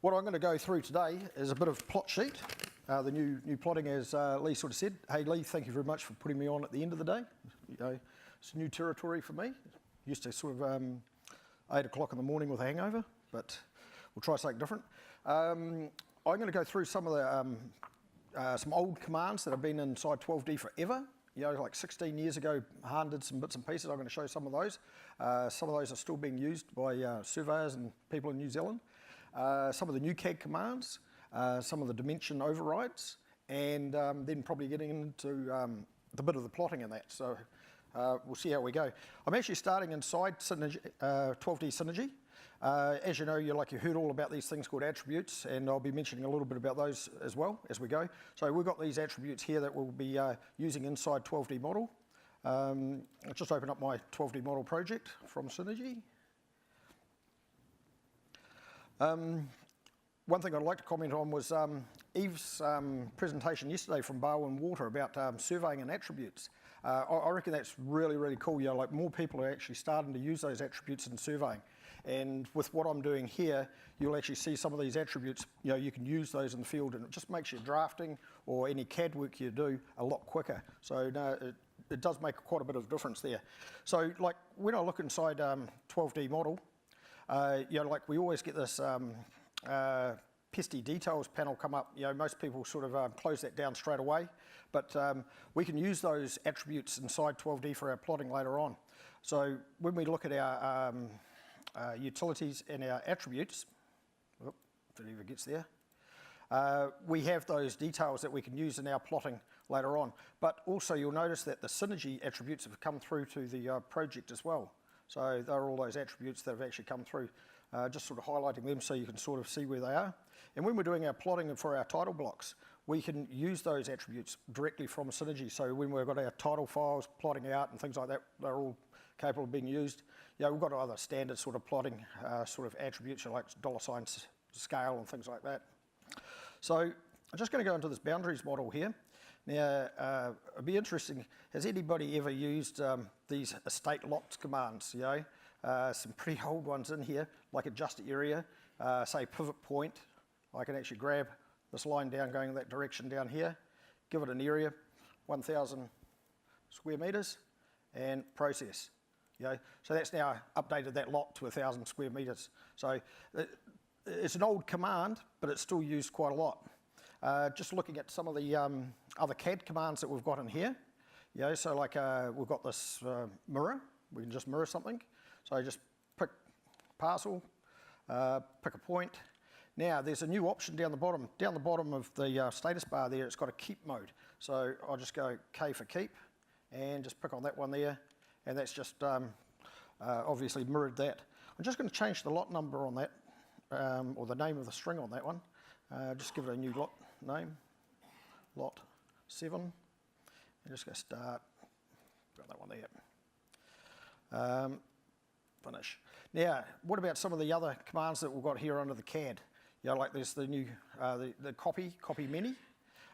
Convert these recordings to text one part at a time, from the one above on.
What I'm going to go through today is a bit of plot sheet, the new plotting, as Lee sort of said. Hey Lee, thank you very much for putting me on at the end of the day. You know, it's new territory for me. Used to sort of 8 o'clock in the morning with a hangover, but we'll try something different. I'm going to go through some of the some old commands that have been inside 12D forever. You know, like 16 years ago, Han did some bits and pieces. I'm going to show some of those. Some of those are still being used by surveyors and people in New Zealand. Some of the new CAD commands, some of the dimension overrides, and then probably getting into the bit of the plotting in that. So we'll see how we go. I'm actually starting inside Synergy, 12D Synergy. As you know, you heard all about these things called attributes, and I'll be mentioning a little bit about those as well as we go. So we've got these attributes here that we'll be using inside 12D model. I'll just open up my 12D model project from Synergy. One thing I'd like to comment on was Eve's presentation yesterday from Barwon Water about surveying and attributes. I reckon that's really, really cool. You know, like more people are actually starting to use those attributes in surveying. And with what I'm doing here, you'll actually see some of these attributes, you know, you can use those in the field, and it just makes your drafting or any CAD work you do a lot quicker. So no, it does make quite a bit of difference there. So like when I look inside 12D model, you know, like we always get this pesty details panel come up. You know, most people sort of close that down straight away, but we can use those attributes inside 12D for our plotting later on. So when we look at our utilities and our attributes, if it ever gets there, we have those details that we can use in our plotting later on. But also you'll notice that the synergy attributes have come through to the project as well. So they're all those attributes that have actually come through, just sort of highlighting them so you can sort of see where they are. And when we're doing our plotting for our title blocks, we can use those attributes directly from Synergy. So when we've got our title files plotting out and things like that, they're all capable of being used. You know, we've got other standard sort of plotting sort of attributes like $ scale and things like that. So I'm just going to go into this boundaries model here. Now, it'd be interesting, has anybody ever used these estate locked commands, you know? Some pretty old ones in here, like adjust area, say pivot point. I can actually grab this line down going in that direction down here, give it an area, 1,000 square meters, and process. You know, so that's now updated that lot to 1,000 square meters. So it's an old command, but it's still used quite a lot. Just looking at some of the other CAD commands that we've got in here. You know, so like we've got this mirror. We can just mirror something. So just pick parcel, pick a point. Now there's a new option down the bottom. Down the bottom of the status bar there, it's got a keep mode. So I'll just go K for keep and just pick on that one there. And that's just obviously mirrored that. I'm just going to change the lot number on that, or the name of the string on that one. Just give it a new lot name, lot 7. And just go start, got that one there. Finish. Now, what about some of the other commands that we've got here under the CAD? You know, like there's the new, the copy many.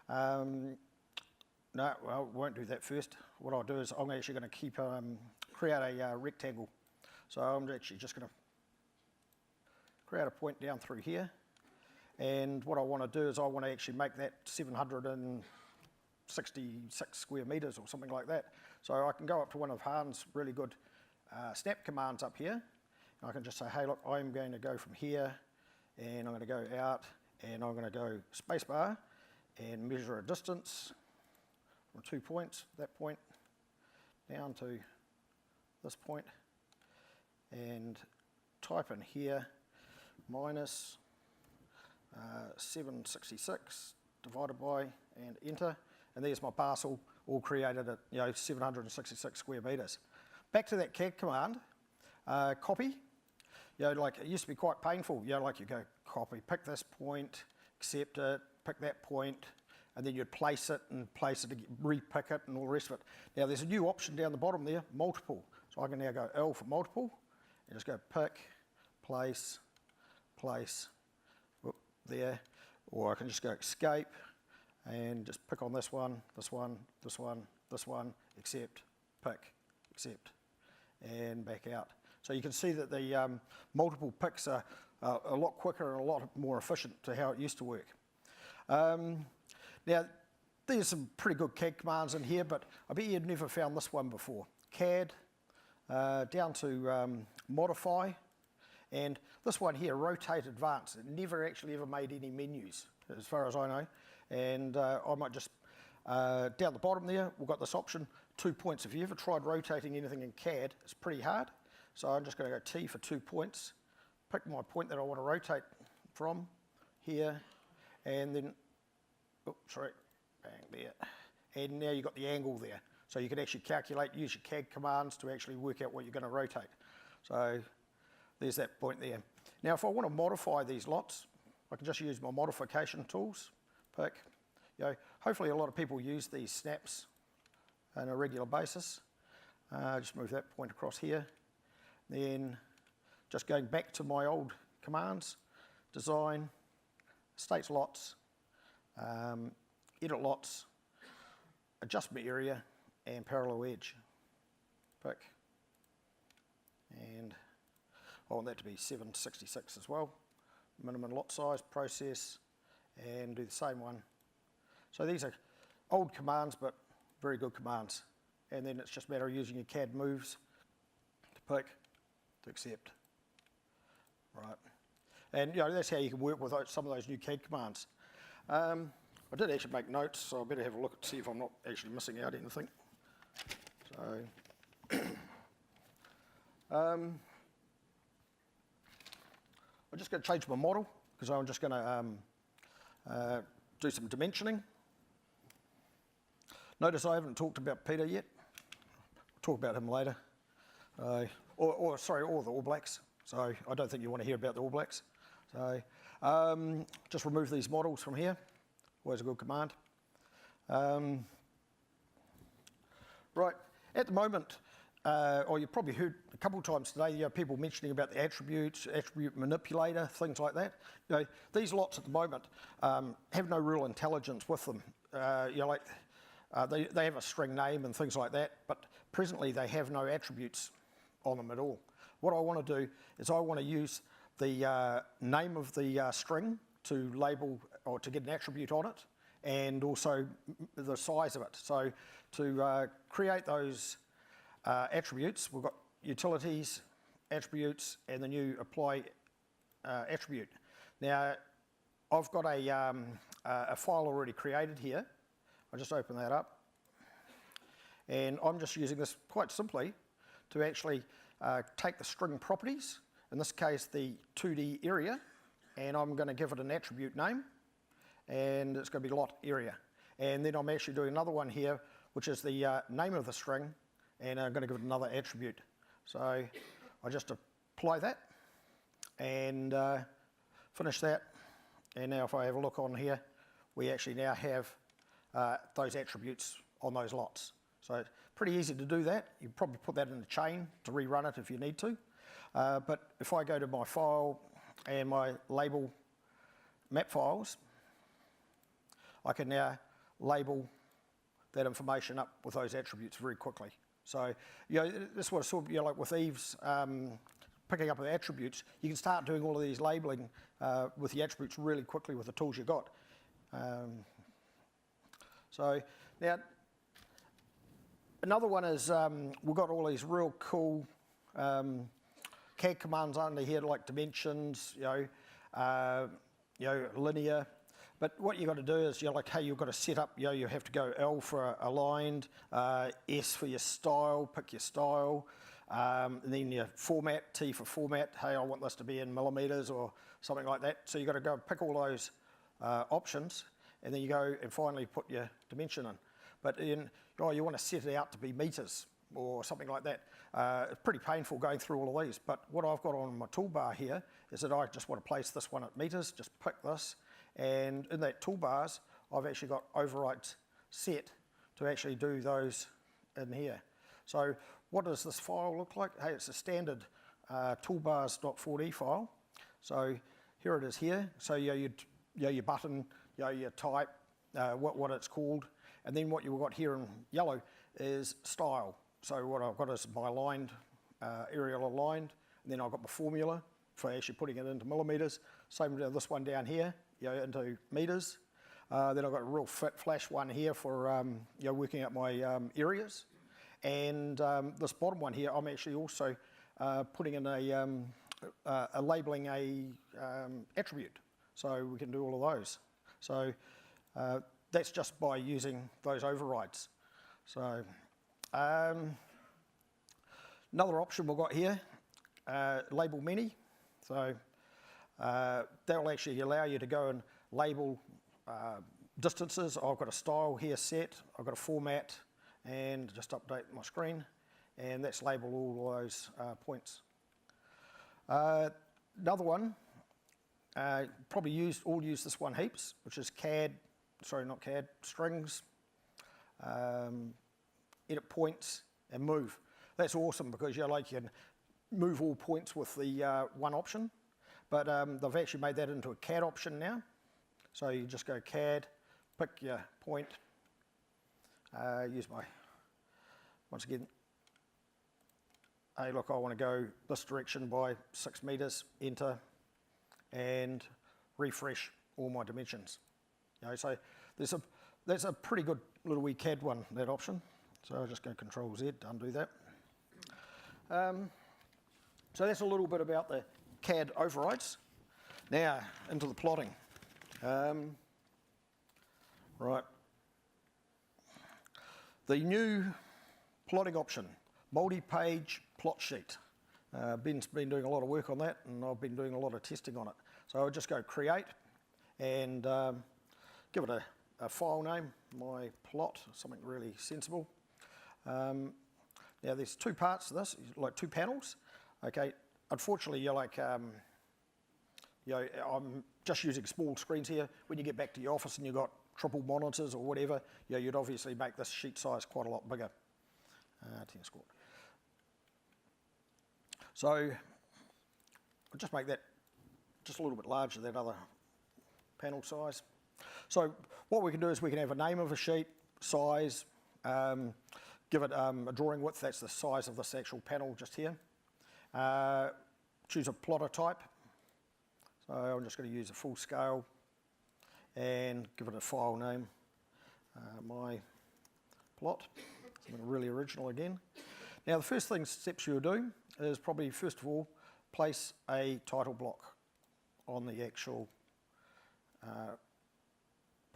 No, well, we won't do that first. What I'll do is I'm actually going to create a rectangle. So I'm actually just going to create a point down through here. And what I want to do is I want to actually make that 766 square meters or something like that. So I can go up to one of Han's really good snap commands up here. And I can just say, hey, look, I'm going to go from here, and I'm going to go out, and I'm going to go spacebar and measure a distance from 2 points, that point, down to this point, and type in here minus 766 divided by, and enter, and there's my parcel all created at 766 square meters. Back to that CAD command, copy. You know, like it used to be quite painful. You know, like you go copy, pick this point, accept it, pick that point, and then you'd place it, re-pick it, and all the rest of it. Now there's a new option down the bottom there, multiple. So I can now go L for multiple, and just go pick, place, there, or I can just go escape, and just pick on this one, this one, this one, this one, accept, pick, accept, and back out. So you can see that the multiple picks are a lot quicker and a lot more efficient to how it used to work. Now, there's some pretty good CAD commands in here, but I bet you'd never found this one before. CAD, down to modify, and this one here, Rotate Advanced. It never actually ever made any menus, as far as I know. And I might just, down the bottom there, we've got this option, 2 points. If you ever tried rotating anything in CAD, it's pretty hard. So I'm just going to go T for 2 points, pick my point that I want to rotate from here, and then, oops, sorry, bang, there. And now you've got the angle there. So you can actually calculate, use your CAD commands to actually work out what you're going to rotate. So there's that point there. Now if I want to modify these lots, I can just use my modification tools, pick, hopefully a lot of people use these snaps on a regular basis. Just move that point across here. Then just going back to my old commands, design, states lots, edit lots, adjustment area, and parallel edge. Pick. And I want that to be 766 as well. Minimum lot size, process, and do the same one. So these are old commands, but very good commands. And then it's just a matter of using your CAD moves to pick, to accept. Right. And that's how you can work with some of those new CAD commands. I did actually make notes, so I better have a look to see if I'm not actually missing out anything. So, I'm just going to change my model because I'm just going to do some dimensioning. Notice I haven't talked about Peter yet. We'll talk about him later. Or the All Blacks. So I don't think you want to hear about the All Blacks. So just remove these models from here. Always a good command. Right, at the moment, or you've probably heard a couple of times today, people mentioning about the attributes, attribute manipulator, things like that. These lots at the moment have no real intelligence with them. They have a string name and things like that, but presently they have no attributes on them at all. What I want to do is I want to use the name of the string to label or to get an attribute on it, and also the size of it. So to create those attributes, we've got utilities, attributes, and the new apply attribute. Now, I've got a file already created here. I'll just open that up. And I'm just using this quite simply to actually take the string properties, in this case the 2D area, and I'm going to give it an attribute name, and it's going to be lot area. And then I'm actually doing another one here, which is the name of the string, and I'm going to give it another attribute. So I just apply that and finish that. And now if I have a look on here, we actually now have those attributes on those lots. So it's pretty easy to do that. You probably put that in a chain to rerun it if you need to. But if I go to my file and my label map files, I can now label that information up with those attributes very quickly. So, this was sort of, like with Eve's picking up of attributes, you can start doing all of these labeling with the attributes really quickly with the tools you've got. So now, another one is we've got all these real cool CAD commands under here, like dimensions, linear. But what you've got to do is, you've got to set up, you have to go L for aligned, S for your style, pick your style, and then your format, T for format. Hey, I want this to be in millimeters or something like that. So you've got to go pick all those options, and then you go and finally put your dimension in. But you want to set it out to be meters or something like that. It's pretty painful going through all of these. But what I've got on my toolbar here is that I just want to place this one at meters, just pick this. And in that toolbars, I've actually got overrides set to actually do those in here. So what does this file look like? Hey, it's a standard toolbars.4d file. So here it is here. So your button, your type, what it's called. And then what you've got here in yellow is style. So what I've got is my aligned, aerial aligned. And then I've got my formula for actually putting it into millimetres. Same with this one down here, into metres. Then I've got a real flash one here for working out my areas. And this bottom one here, I'm actually also putting in a labelling attribute. So we can do all of those. So that's just by using those overrides. So another option we've got here, label many. So that will actually allow you to go and label distances. I've got a style here set, I've got a format, and just update my screen, and that's labelled all those points. Another one, probably all use this one heaps, which is strings, edit points, and move. That's awesome because you can move all points with the one option, but they've actually made that into a CAD option now. So you just go CAD, pick your point, once again, hey look, I want to go this direction by 6 metres, enter, and refresh all my dimensions. So that's a pretty good little wee CAD one, that option. So I'll just go Control Z to undo that. So that's a little bit about the CAD overrides. Now into the plotting. Right. The new plotting option, multi-page plot sheet. Ben's been doing a lot of work on that, and I've been doing a lot of testing on it. So I'll just go create and give it a file name, my plot, something really sensible. Now there's two parts to this, like two panels. Okay, unfortunately I'm just using small screens here. When you get back to your office and you've got triple monitors or whatever, you'd obviously make this sheet size quite a lot bigger. 10 square. So I'll just make that just a little bit larger, that other panel size. So what we can do is we can have a name of a sheet, size, give it a drawing width, that's the size of this actual panel just here. Choose a plotter type. So I'm just going to use a full scale and give it a file name, my plot, something really original again. Now the first steps you'll do is probably first of all place a title block on the actual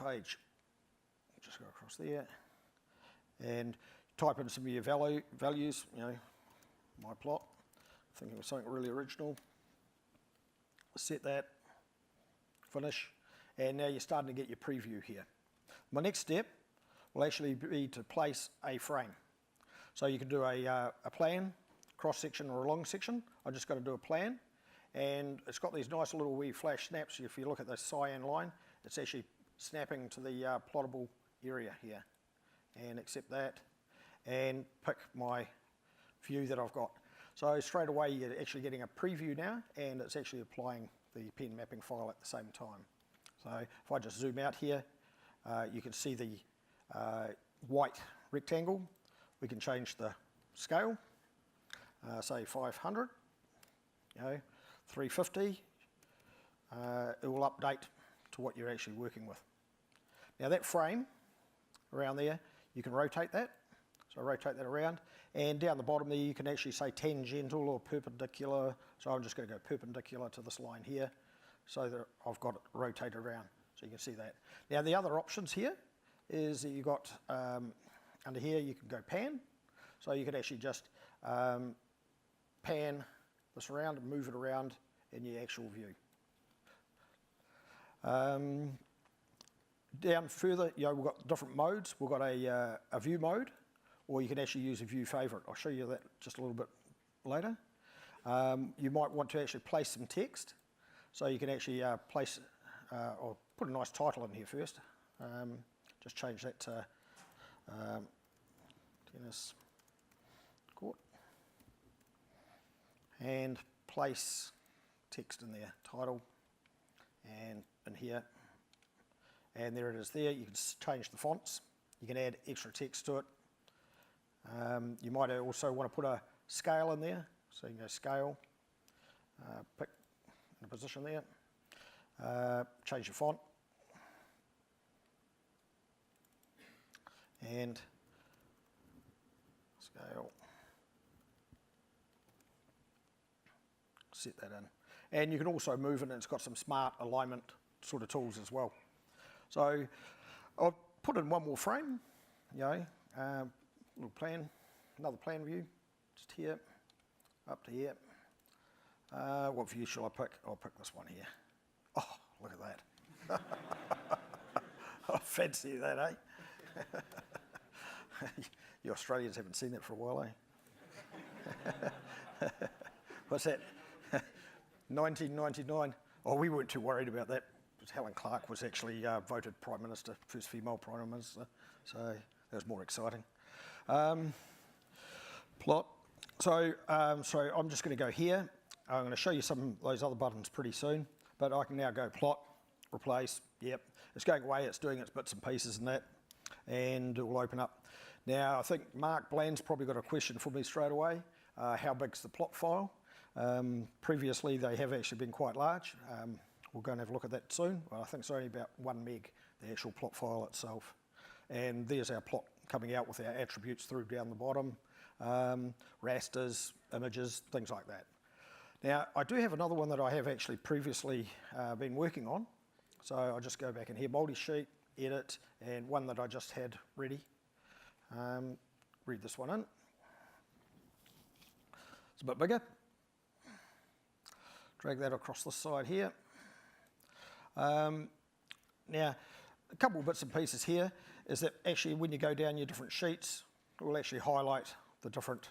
page. Just go across there and type in some of your values, my plot, thinking of something really original. Set that, finish, and now you're starting to get your preview here. My next step will actually be to place a frame. So you can do a plan, cross section or a long section. I just got to do a plan, and it's got these nice little wee flash snaps. If you look at the cyan line, it's actually snapping to the plottable area here, and accept that, and pick my view that I've got. So straight away you're actually getting a preview now, and it's actually applying the pen mapping file at the same time. So if I just zoom out here, you can see the white rectangle. We can change the scale, say 500, 350. It will update to what you're actually working with. Now that frame around there, you can rotate that. So rotate that around, and down the bottom there you can actually say tangential or perpendicular. So I'm just going to go perpendicular to this line here, so that I've got it rotated around, so you can see that. Now the other options here is that you've got, under here you can go pan, so you can actually just pan this around and move it around in your actual view. Down further, we've got different modes. We've got a view mode, or you can actually use a view favourite. I'll show you that just a little bit later. You might want to actually place some text, so you can actually place or put a nice title in here first. Just change that to tennis court, and place text in there, title, and in here, and there it is there. You can change the fonts, you can add extra text to it. You might also want to put a scale in there, so you can go scale, pick in a position there. Change your font. And scale. Set that in. And you can also move it, and it's got some smart alignment sort of tools as well. So I'll put in one more frame, little plan, another plan view, just here, up to here. What view shall I pick? I'll pick this one here. Oh, look at that. I fancy that, eh? You Australians haven't seen that for a while, eh? What's that? 1999. Oh, we weren't too worried about that. Helen Clark was actually voted Prime Minister, first female Prime Minister, so that was more exciting. Plot. So I'm just going to go here. I'm going to show you some of those other buttons pretty soon, but I can now go plot, replace, yep. It's going away, it's doing its bits and pieces and that, and it will open up. Now, I think Mark Bland's probably got a question for me straight away. How big's the plot file? Previously, they have actually been quite large. We'll go and have a look at that soon. Well, I think it's only about 1 meg, the actual plot file itself. And there's our plot coming out with our attributes through down the bottom, rasters, images, things like that. Now, I do have another one that I have actually previously been working on. So I'll just go back in here, multi-sheet, edit, and one that I just had ready. Read this one in. It's a bit bigger. Drag that across the side here. Now, a couple of bits and pieces here is that actually when you go down your different sheets, it will actually highlight the different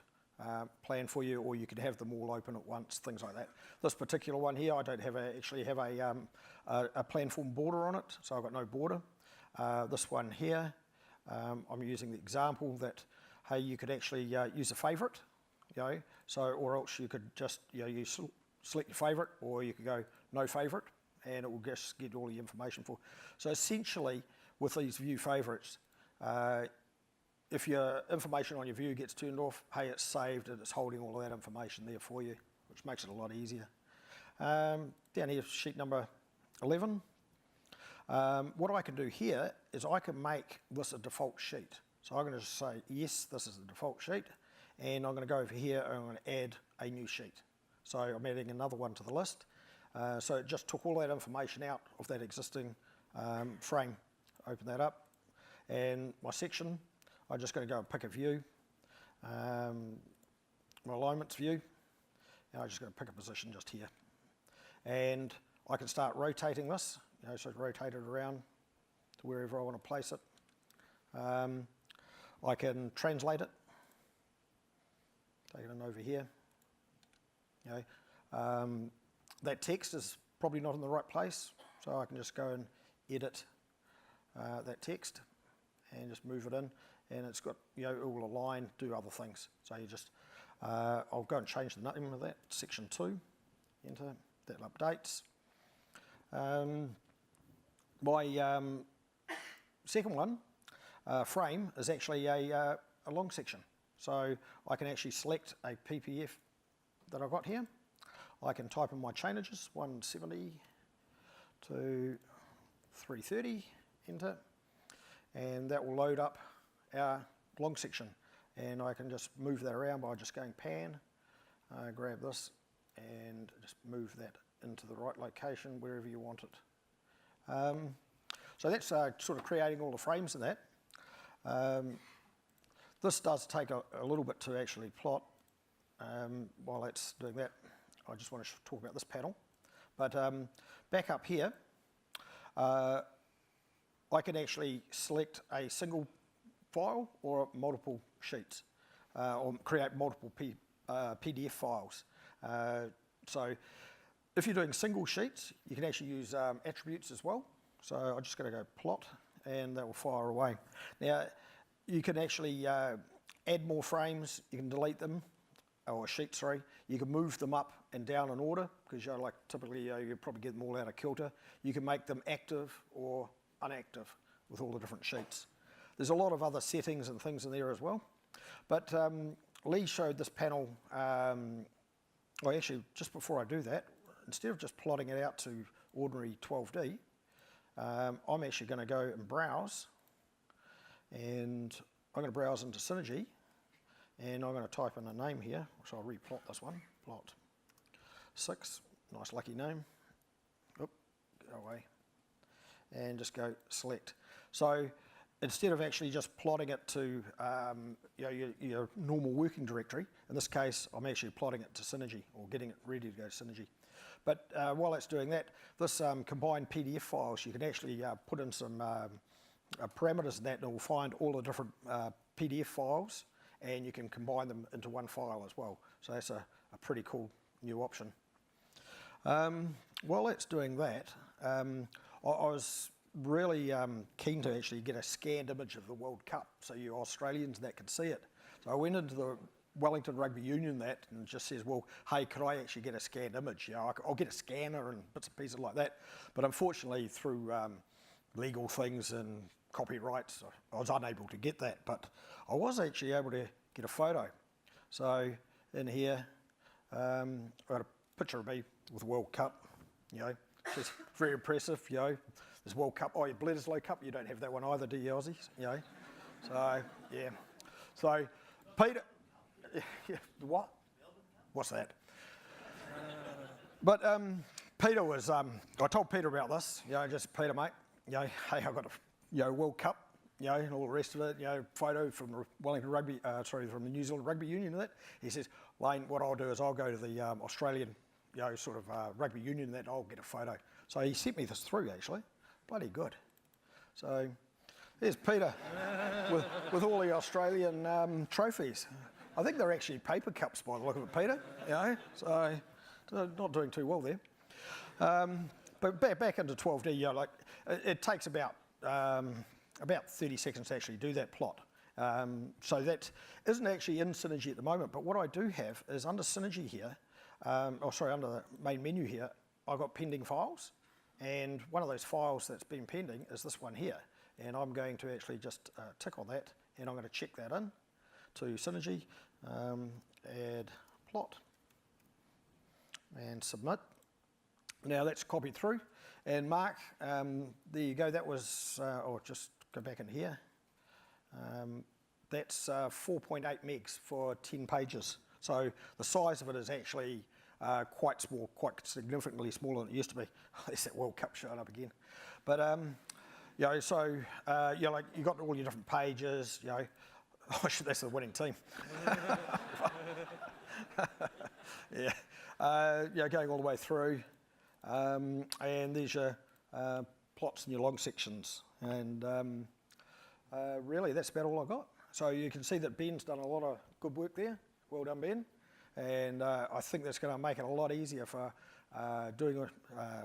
plan for you, or you could have them all open at once, things like that. This particular one here, I don't have actually have a plan form border on it, so I've got no border. This one here, I'm using the example that, hey, you could actually use a favourite, or else you could just, you select your favourite, or you could go no favourite, and it will just get all the information for. So essentially, with these view favourites, if your information on your view gets turned off, hey, it's saved and it's holding all of that information there for you, which makes it a lot easier. Down here, sheet number 11. What I can do here is I can make this a default sheet. So I'm going to just say, yes, this is the default sheet, and I'm going to go over here and I'm going to add a new sheet. So I'm adding another one to the list. So it just took all that information out of that existing frame. Open that up, and my section, I'm just going to go and pick a view, my alignments view, and I'm just going to pick a position just here. And I can start rotating this, so rotate it around to wherever I want to place it. I can translate it, take it in over here. That text is probably not in the right place, so I can just go and edit that text and just move it in, and it's got, it will align, do other things. So you just, I'll go and change the name of that, section 2, enter, that updates. My second one, frame, is actually a long section. So I can actually select a PPF that I've got here. I can type in my changes, 170 to 330, enter, and that will load up our long section. And I can just move that around by just going pan, grab this, and just move that into the right location wherever you want it. So that's sort of creating all the frames in that. This does take a little bit to actually plot. While it's doing that, I just want to talk about this panel. But back up here, I can actually select a single file or multiple sheets, or create multiple PDF files. So if you're doing single sheets, you can actually use attributes as well. So I'm just going to go plot, and that will fire away. Now, you can actually add more frames, you can delete them, or sheets, sorry. You can move them up and down in order, because typically you probably get them all out of kilter. You can make them active or inactive with all the different sheets. There's a lot of other settings and things in there as well. But Lee showed this panel, well actually just before I do that, instead of just plotting it out to ordinary 12D, I'm actually going to go and browse, and I'm going to browse into Synergy, and I'm going to type in a name here, so I'll replot this one, plot 6, nice lucky name, oop, go away, and just go select. So instead of actually just plotting it to your normal working directory, in this case I'm actually plotting it to Synergy, or getting it ready to go to Synergy. But while it's doing that, this combined PDF files, you can actually put in some parameters in that, and it will find all the different PDF files, and you can combine them into one file as well. So that's a pretty cool new option. While it's doing that, I was really keen to actually get a scanned image of the World Cup, so you Australians that can see it. So I went into the Wellington Rugby Union and just says, well, hey, could I actually get a scanned image? You know, I'll get a scanner and bits and pieces like that. But unfortunately, through legal things and copyrights, I was unable to get that. But I was actually able to get a photo. So in here, I got a picture of me with the World Cup. You know, it's very impressive. You know, this World Cup. Oh, your Bledisloe Cup. You don't have that one either, do you, Aussies? You know, so yeah. So Peter. Yeah, what? What's that? But Peter was, I told Peter about this, you know, just Peter, mate, you know, hey, I've got a, World Cup, you know, and all the rest of it, you know, photo from the Wellington Rugby, from the New Zealand Rugby Union and that. He says, Lane, what I'll do is I'll go to the Australian, Rugby Union and that, I'll get a photo. So he sent me this through, actually. Bloody good. So there's Peter with all the Australian trophies. I think they're actually paper cups by the look of it, Peter. You know, so not doing too well there. But back into 12D, you know, like it takes about 30 seconds to actually do that plot. So that isn't actually in Synergy at the moment. But what I do have is under Synergy here, under the main menu here, I've got pending files, and one of those files that's been pending is this one here. And I'm going to actually just tick on that, and I'm going to check that in to Synergy, add plot, and submit. Now that's copied through, and mark, there you go, that was, just go back in here, that's 4.8 megs for 10 pages. So the size of it is actually quite small, quite significantly smaller than it used to be. There's that World Cup showing up again. But, you know, so, like you've got all your different pages, you know. Oh, that's the winning team. Yeah, going all the way through. And there's your plots and your long sections. And really, that's about all I got. So you can see that Ben's done a lot of good work there. Well done, Ben. And I think that's going to make it a lot easier for doing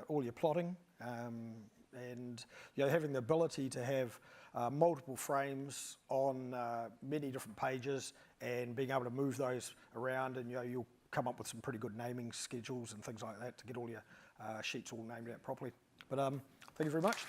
all your plotting. And you know, having the ability to have multiple frames on many different pages, and being able to move those around, and you know, you'll come up with some pretty good naming schedules and things like that to get all your sheets all named out properly. But thank you very much.